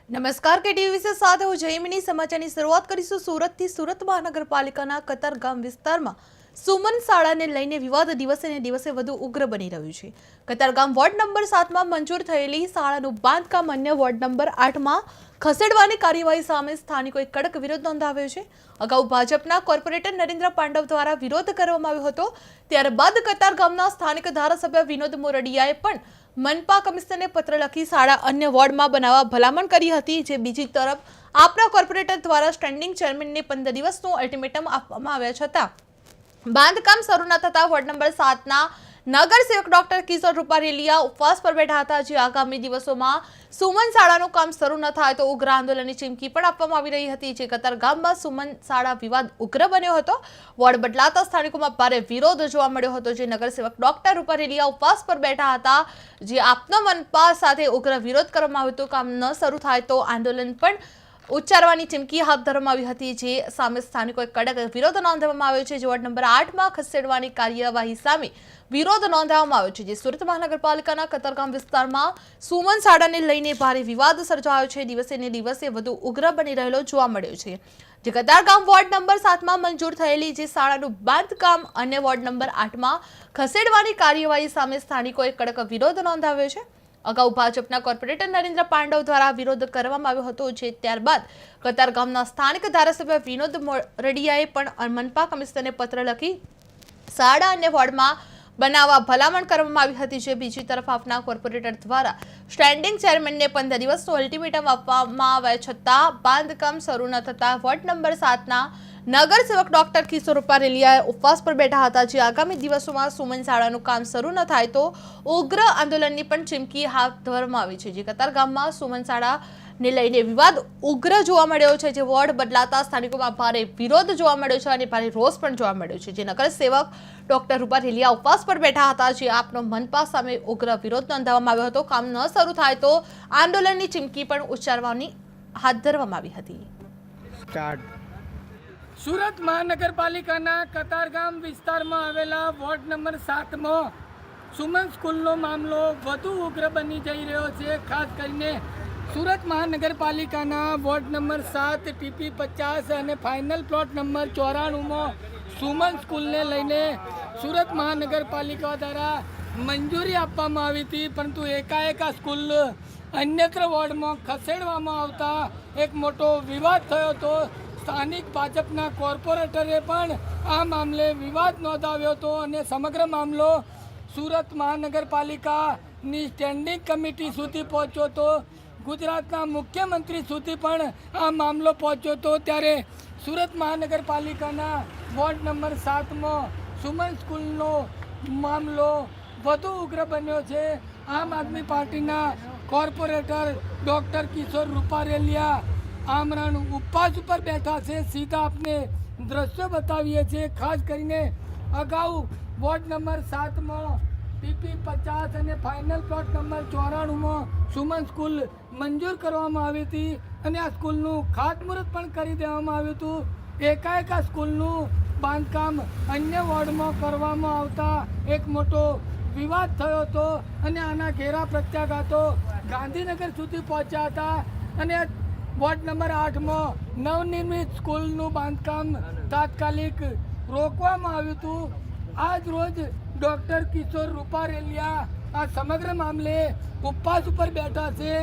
નમસ્કાર કેટીવી સાથે હું જયમિની સમાચારની શરૂઆત કરીશું સુરતથી। સુરત મહાનગરપાલિકાના કતારગામ વિસ્તારમાં સુમન શાળાને લઈને વિવાદ દિવસે ને દિવસે વધુ ઉગ્ર બની રહ્યું છે। કતારગામ વોર્ડ નંબર 7માં મંજૂર થયેલી શાળાનું બાંધકામ અન્ય વોર્ડ નંબર 8માં ખસેડવાની કાર્યવાહી સામે સ્થાનિકોએ કડક વિરોધ નોંધાવ્યો છે। અગાઉ ભાજપના કોર્પોરેટર નરેન્દ્ર પાંડવ દ્વારા વિરોધ કરવામાં આવ્યો હતો, ત્યારબાદ કતારગામના સ્થાનિક ધારાસભ્ય વિનોદ મોરડિયાએ પણ मनपा कमिश्नर ने पत्र लखी शाळा अन्य वॉर्ड में बनावा भलामण करी हती। जे बीजी तरफ आपना कॉर्पोरेटर द्वारा स्टेन्डिंग चेरमेन ने 15 दिवसनो अल्टिमेटम आपवामां आव्या छतां बांधकाम शरू न थता वॉर्ड नंबर 7 ना नगर सेवक डॉक्टर किशोर रूपारेलिया उपवास पर बैठा था। जे आगामी दिवसों सुमन शाळाનું કામ શરૂ ન થાય તો ઉગ્ર આંદોલનની ચીમકી પણ આપવામાં આવી રહી હતી। જે કતારગામમાં સુમન શાળા વિવાદ ઉગ્ર બન્યો હતો। વોર્ડ બદલાતા સ્થાનિકોમાં ભારે વિરોધ જોવા મળ્યો હતો। જે નગરસેવક ડોક્ટર રૂપારેલિયા ઉપવાસ પર બેઠા હતા। જે આપનો મનપા સાથે ઉગ્ર વિરોધ કરવામાં આવ્યો હતો। કામ ન શરૂ થાય તો આંદોલન પણ ઉચ્ચારવાની ચીમકી હાથ ધરવામાં આવી હતી। જે સામે સ્થાનિકોએ કડક વિરોધ નોંધાવવામાં આવ્યો છે। જે વોર્ડ નંબર 8માં ખસેડવાની કાર્યવાહી સામે વિરોધ નોંધાવવામાં આવ્યો છે। જે સુરત મહાનગરપાલિકાના કતારગામ વિસ્તારમાં સુમન શાળાને લઈને ભારે વિવાદ સર્જાયો છે। દિવસે ને દિવસે વધુ ઉગ્ર બની રહેલો જોવા મળ્યો છે। જે કતારગામ વોર્ડ નંબર 7માં મંજૂર થયેલી જે શાળાનું બાંધકામ અન્ય વોર્ડ નંબર 8માં ખસેડવાની કાર્યવાહી સામે સ્થાનિકોએ કડક વિરોધ નોંધાવ્યો છે। અગાઉ ભાજપના કોર્પોરેટર નરેન્દ્ર પાંડવ દ્વારા વિરોધ કરવામાં આવ્યો હતો। જે ત્યારબાદ કતારગામના સ્થાનિક ધારાસભ્ય વિનોદ મોરડિયાએ પણ મનપા કમિશનરને પત્ર લખી શાળા અને વોર્ડમાં બનાવવા ભલામણ કરવામાં આવી હતી। જે બીજી તરફ આપના કોર્પોરેટર દ્વારા સ્ટેન્ડિંગ ચેરમેનને 15 દિવસનો અલ્ટિમેટમ આપવામાં આવ્યા છતાં બાંધકામ શરૂ ન થતા વોર્ડ નંબર 7ના નગર સેવક ડોક્ટર કિશોર રૂપારેલિયા ઉપવાસ પર બેઠા હતા। જે આગામી દિવસોમાં સુમન શાળાનું કામ શરૂ ન થાય તો ઉગ્ર આંદોલનની પણ ચીમકી હાથ ધરવામાં આવી છે। જે કતારગામમાં સુમન શાળાને લઈને વિવાદ ઉગ્ર જોવા મળ્યો છે। જે વોર્ડ બદલાતા સ્થાનિકોમાં ભારે વિરોધ જોવા મળ્યો છે અને ભારે રોષ પણ જોવા મળ્યો છે। જે નગર સેવક ડોક્ટર રૂપારેલિયા ઉપવાસ પર બેઠા હતા। જે આપનો મનપા સામે ઉગ્ર વિરોધ નોંધાવવામાં આવ્યો હતો। કામ ન શરૂ થાય તો આંદોલનની ચીમકી પણ ઉચ્ચારવાની હાથ ધરવામાં આવી હતી। સુરત મહાનગરપાલિકાના કતારગામ વિસ્તારમાં આવેલા વોર્ડ નંબર 7માં સુમન સ્કૂલનો મામલો વધુ ઉગ્ર બની જઈ રહ્યો છે। ખાસ કરીને સુરત મહાનગરપાલિકાના વોર્ડ નંબર 7 TP 50 અને ફાઇનલ પ્લોટ નંબર 94માં સુમન સ્કૂલને લઈને સુરત મહાનગરપાલિકા દ્વારા મંજૂરી આપવામાં આવી હતી, પરંતુ એકાએક આ સ્કૂલ અન્યત્ર વોર્ડમાં ખસેડવામાં આવતા એક મોટો વિવાદ થયો હતો। સ્થાનિક ભાજપના કોર્પોરેટરે પણ આ મામલે વિવાદ નોંધાવ્યો હતો અને સમગ્ર મામલો સુરત મહાનગરપાલિકાની સ્ટેન્ડિંગ કમિટી સુધી પહોંચ્યો હતો। ગુજરાતના મુખ્યમંત્રી સુધી પણ આ મામલો પહોંચ્યો હતો। ત્યારે સુરત મહાનગરપાલિકાના વોર્ડ નંબર 7માં સુમન સ્કૂલનો મામલો વધુ ઉગ્ર બન્યો છે। આમ આદમી પાર્ટીના કોર્પોરેટર ડૉક્ટર કિશોર રૂપારેલિયા આમરાનું ઉપવાસ ઉપર બેઠા છે। સીધા આપને દ્રશ્ય બતાવીએ છીએ। ખાસ કરીને અગાઉ વોર્ડ નંબર 7માં TP 50 અને ફાઇનલ પ્લોટ નંબર 94માં સુમન સ્કૂલ મંજૂર કરવામાં આવી હતી અને આ સ્કૂલનું ખાતમુહૂર્ત પણ કરી દેવામાં આવ્યું હતું। એકાએક આ સ્કૂલનું બાંધકામ અન્ય વોર્ડમાં કરવામાં આવતા એક મોટો વિવાદ થયો હતો અને આના ઘેરા પ્રત્યાઘાતો ગાંધીનગર સુધી પહોંચ્યા હતા અને વોર્ડ નંબર 8માં નવનિર્મિત સ્કૂલનું બાંધકામ તાત્કાલિક રોકવામાં આવ્યું હતું। આજ રોજ ડૉક્ટર કિશોર રૂપારેલિયા આ સમગ્ર મામલે ઉપવાસ ઉપર બેઠા છે।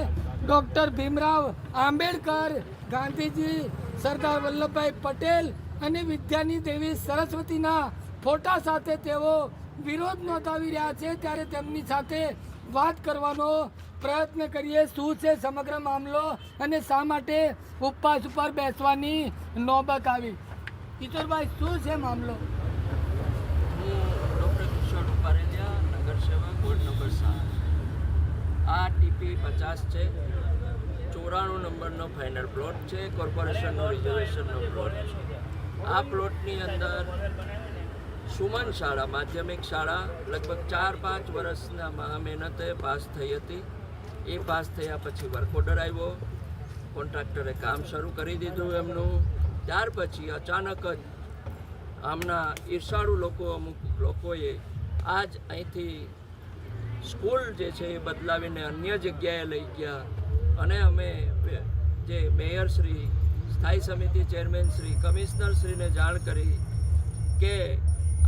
ડૉક્ટર ભીમરાવ આંબેડકર, ગાંધીજી, સરદાર વલ્લભભાઈ પટેલ અને વિદ્યાની દેવી સરસ્વતીના ફોટા સાથે તેઓ વિરોધ નોંધાવી રહ્યા છે। ત્યારે તેમની સાથે વાત કરવાનો પ્રયત્ન કરીએ। શું છે સમગ્ર મામલો અને શા માટે ઉપવાસ ઉપર બેસવાની નોબત આવી? કિશોરભાઈ, શું છે મામલો? હું ડૉક્ટર કિશોર રૂપારેલિયા, નગર સેવક, વોર્ડ નંબર 7। આ TP 50 છે, 94 નંબરનો ફાઇનલ પ્લોટ છે, કોર્પોરેશનનો રિઝર્વેશનનો પ્લોટ છે। આ પ્લોટની અંદર સુમન શાળા, માધ્યમિક શાળા લગભગ 4-5 વર્ષના મહેનતે પાસ થઈ હતી। એ પાસ થયા પછી વર્ક ઓર્ડર આવ્યો, કોન્ટ્રાક્ટરે કામ શરૂ કરી દીધું એમનું। ત્યાર પછી અચાનક જ આમના ઈર્ષાળુ અમુક લોકોએ આજ અહીંથી સ્કૂલ જે છે એ બદલાવીને અન્ય જગ્યાએ લઈ ગયા અને અમે જે મેયરશ્રી, સ્થાયી સમિતિ ચેરમેનશ્રી, કમિશનરશ્રીને જાણ કરી કે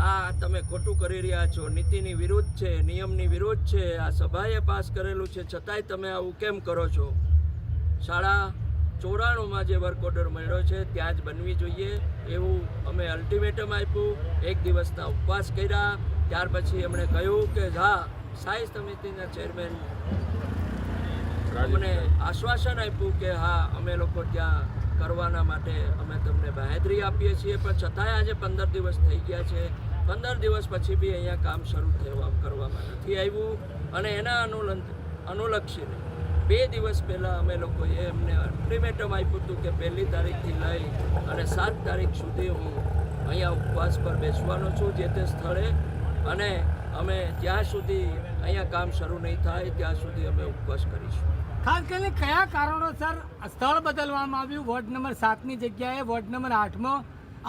આ તમે ખોટું કરી રહ્યા છો, નીતિની વિરુદ્ધ છે, નિયમની વિરુદ્ધ છે, આ સભાએ પાસ કરેલું છે, છતાંય તમે આવું કેમ કરો છો? શાળા 94માં જે વર્ક ઓર્ડર મળ્યો છે ત્યાં જ બનવી જોઈએ એવું અમે અલ્ટિમેટમ આપ્યું. 1 દિવસના ઉપવાસ કર્યા. ત્યાર પછી એમણે કહ્યું કે હા, સ્થાયી સમિતિના ચેરમેન અમને આશ્વાસન આપ્યું કે હા, અમે લોકો ત્યાં કરવાના માટે અમે તમને બાહેધરી આપીએ છીએ. પણ છતાંય આજે 15 દિવસ થઈ ગયા છે. 15 દિવસ પછી બી અહીંયા કામ શરૂ કરવામાં નથી આવ્યું. અને એના અનુલક્ષીને 2 દિવસ પહેલાં અમે લોકોએ એમને અલ્ટિમેટમ આપ્યું હતું કે 1લી તારીખથી લઈ અને 7 તારીખ સુધી હું અહીંયા ઉપવાસ પર બેસવાનો છું જે તે સ્થળે, અને અમે જ્યાં સુધી અહીંયા કામ શરૂ નહીં થાય ત્યાં સુધી અમે ઉપવાસ કરીશું. ખાસ કરીને કયા કારણોસર સ્થળ બદલવામાં આવ્યું? વોર્ડ નંબર 7ની જગ્યાએ વોર્ડ નંબર 8માં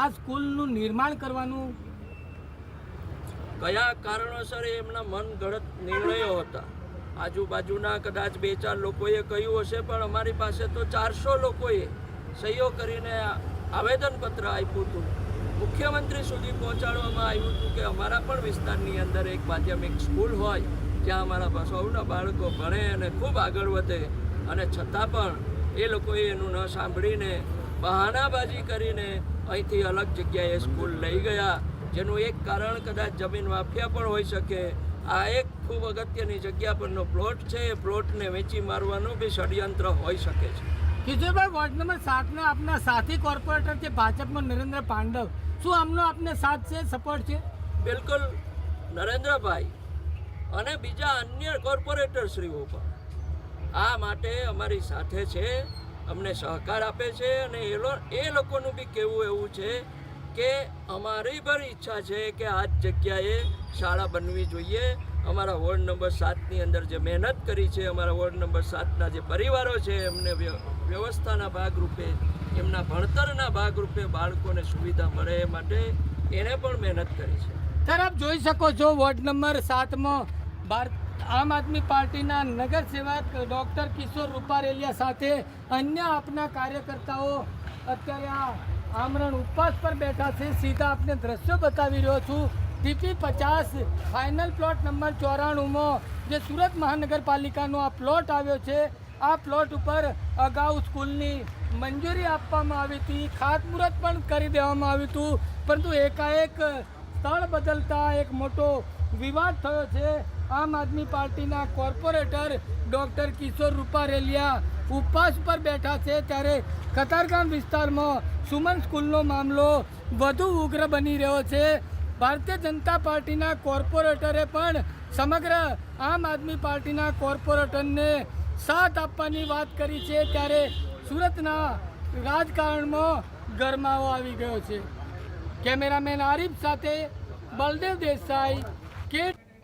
આ સ્કૂલનું નિર્માણ કરવાનું કયા કારણોસર એમના મનગઢત નિર્ણયો હતા. આજુબાજુના કદાચ 2-4 લોકોએ કહ્યું હશે, પણ અમારી પાસે તો 400 લોકોએ સહીઓ કરીને આવેદનપત્ર આપ્યું હતું. મુખ્યમંત્રી સુધી પહોંચાડવામાં આવ્યું હતું કે અમારા પણ વિસ્તારની અંદર એક માધ્યમિક સ્કૂલ હોય જ્યાં અમારા સૌના બાળકો ભણે અને ખૂબ આગળ વધે. અને છતાં પણ એ લોકોએ એનું ન સાંભળીને બહાનાબાજી કરીને અહીંથી અલગ જગ્યાએ સ્કૂલ લઈ ગયા, જેનું એક કારણ કદાચ જમીન માફિયા પણ હોઈ શકે. આ એક ખૂબ અગત્યની જગ્યા પરનો પ્લોટ છે. એ પ્લોટને વેચી મારવાનું બી ષડયંત્ર હોઈ શકે છે. કિશોરભાઈ, વોર્ડ નંબર 7ના આપના સાથી કોર્પોરેટર છે ભાજપમાં નરેન્દ્ર પાંડવ, શું આમનો આપને સાથ છે, સપોર્ટ છે? બિલકુલ, નરેન્દ્રભાઈ અને બીજા અન્ય કોર્પોરેટરશ્રીઓ પણ આ માટે અમારી સાથે છે, અમને સહકાર આપે છે. અને એ લોકોનું બી કહેવું એવું છે કે અમારી પણ ઈચ્છા છે કે આ જ જગ્યાએ શાળા બનવી જોઈએ. અમારા વોર્ડ નંબર 7ની અંદર જે મહેનત કરી છે, અમારા વોર્ડ નંબર 7ના જે પરિવારો છે, એમને વ્યવસ્થાના ભાગરૂપે, એમના ભણતરના ભાગરૂપે બાળકોને સુવિધા મળે એ માટે એણે પણ મહેનત કરી છે. સર, આપ જોઈ શકો છો વોર્ડ નંબર 7માં આમ આદમી પાર્ટીના નગરસેવક ડૉક્ટર કિશોર રૂપારેલિયા સાથે અન્ય આપના કાર્યકર્તાઓ અત્યારે આ આમરણ ઉપવાસ પર બેઠા છે. સીધા આપને દ્રશ્યો બતાવી રહ્યો છું. TP 50 ફાઇનલ પ્લોટ નંબર 94માં જે સુરત મહાનગરપાલિકાનો આ પ્લોટ આવ્યો છે, આ પ્લોટ ઉપર અગાઉ સ્કૂલની મંજૂરી આપવામાં આવી હતી, ખાતમુહૂર્ત પણ કરી દેવામાં આવ્યું હતું, પરંતુ એકાએક સ્થળ બદલતા એક મોટો વિવાદ થયો છે. આમ આદમી પાર્ટીના કોર્પોરેટર ડૉક્ટર કિશોર રૂપારેલિયા ઉપવાસ પર બેઠા છે, ત્યારે કતારગામ વિસ્તારમાં સુમન સ્કૂલનો મામલો વધુ ઉગ્ર બની રહ્યો છે. ભારતીય જનતા પાર્ટીના કોર્પોરેટરે પણ સમગ્ર આમ આદમી પાર્ટીના કોર્પોરેટરને સાથ આપવાની વાત કરી છે, ત્યારે સુરતના રાજકારણમાં ગરમાવો આવી ગયો છે. કેમેરામેન આરિફ સાથે બલદેવ દેસાઈ, KTN